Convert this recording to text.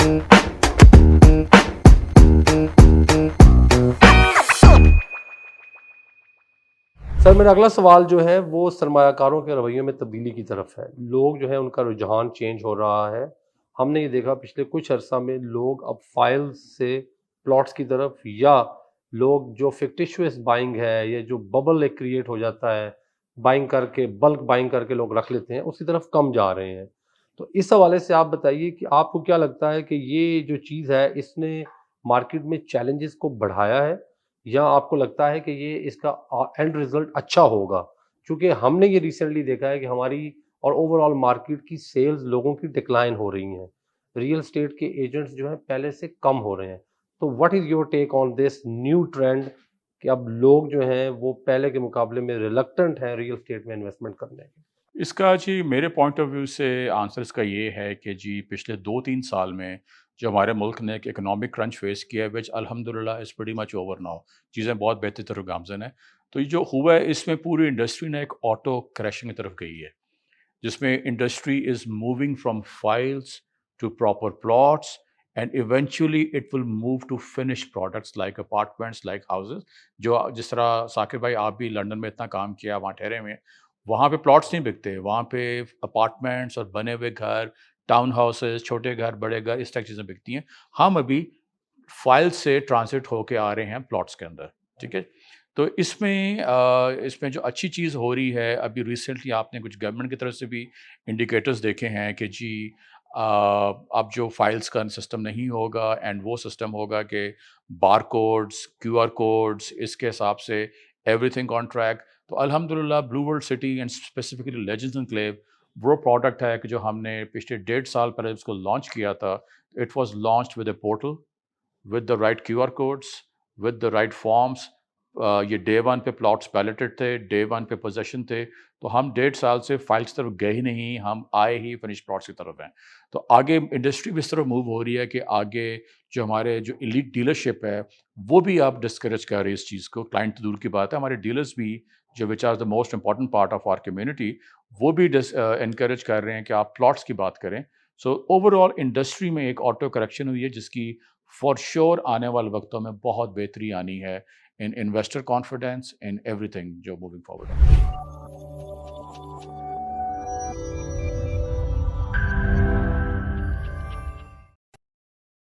سر میرا اگلا سوال جو ہے وہ سرمایہ کاروں کے رویوں میں تبدیلی کی طرف ہے. لوگ جو ہے ان کا رجحان چینج ہو رہا ہے. ہم نے یہ دیکھا پچھلے کچھ عرصہ میں لوگ اب فائل سے پلاٹس کی طرف، یا لوگ جو فکٹیشوس بائنگ ہے یا جو ببل ایک کریٹ ہو جاتا ہے بائنگ کر کے، بلک بائنگ کر کے لوگ رکھ لیتے ہیں، اس کی طرف کم جا رہے ہیں. تو اس حوالے سے آپ بتائیے کہ آپ کو کیا لگتا ہے کہ یہ جو چیز ہے اس نے مارکیٹ میں چیلنجز کو بڑھایا ہے، یا آپ کو لگتا ہے کہ یہ اس کا اینڈ رزلٹ اچھا ہوگا؟ چونکہ ہم نے یہ ریسنٹلی دیکھا ہے کہ ہماری اور اوور آل مارکیٹ کی سیلز لوگوں کی ڈکلائن ہو رہی ہیں. ریئل اسٹیٹ کے ایجنٹس جو ہیں پہلے سے کم ہو رہے ہیں. تو what is your take on this new trend کہ اب لوگ جو ہیں وہ پہلے کے مقابلے میں ریلکٹنٹ ہیں ریئل اسٹیٹ میں انویسٹمنٹ کرنے کے؟ اس کا جی میرے پوائنٹ آف ویو سے آنسر اس کا یہ ہے کہ جی پچھلے 2-3 سال میں جو ہمارے ملک نے ایک اکنامک کرنچ فیس کیا ہے، وچ الحمد للہ is pretty much over now, چیزیں بہت بہتر طرف گامزن ہیں. تو یہ جو ہوا ہے اس میں پوری انڈسٹری نے ایک آٹو کریشنگ کی طرف گئی ہے، جس میں industry is moving from files to proper plots and eventually it will move to finish products like apartments, like houses. جو جس طرح ثاقب بھائی آپ بھی لنڈن میں اتنا کام کیا، وہاں ٹھہرے ہوئے ہیں، وہاں پہ پلاٹس نہیں بکتے، وہاں پہ اپارٹمنٹس اور بنے ہوئے گھر، ٹاؤن ہاؤسز، چھوٹے گھر، بڑے گھر، اس طرح کی چیزیں بکتی ہیں. ہم ابھی فائل سے ٹرانزٹ ہو کے آ رہے ہیں پلاٹس کے اندر، ٹھیک ہے. تو اس میں جو اچھی چیز ہو رہی ہے، ابھی ریسنٹلی آپ نے کچھ گورنمنٹ کی طرف سے بھی انڈیکیٹرز دیکھے ہیں کہ جی اب جو فائلز کا سسٹم نہیں ہوگا، اینڈ وہ سسٹم ہوگا کہ بار کوڈز، کیو آر کوڈز، اس کے حساب سے ایوری تھنگ آن ٹریک. تو الحمد للہ Blue World City and specifically Legends Enclave وہ پروڈکٹ ہے کہ جو ہم نے پچھلے 1.5 سال پہلے اس کو لانچ کیا تھا. It was launched with a portal with the right QR codes, with the right forms. یہ ڈے 1 پہ پلاٹس بیلٹڈ تھے، ڈے 1 پہ پوزیشن تھے. تو ہم 1.5 سال سے فائلس کی طرف گئے ہی نہیں، ہم آئے ہی فنش پلاٹس کی طرف ہیں. تو آگے انڈسٹری بھی اس طرف موو ہو رہی ہے کہ آگے جو ہمارے جو ایلیٹ ڈیلرشپ ہے وہ بھی آپ ڈسکریج کر رہے ہیں اس چیز کو. کلائنٹ تو دور کی بات ہے، ہمارے ڈیلرز بھی جو which are the most important part of our community, وہ بھی انکریج کر رہے ہیں کہ آپ پلاٹس کی بات کریں. سو اوور آل انڈسٹری میں ایک آٹو کریکشن ہوئی ہے جس کی فار شیور آنے والے وقتوں میں بہت بہتری آنی ہے in investor confidence, in everything جو موونگ فارورڈ ہے.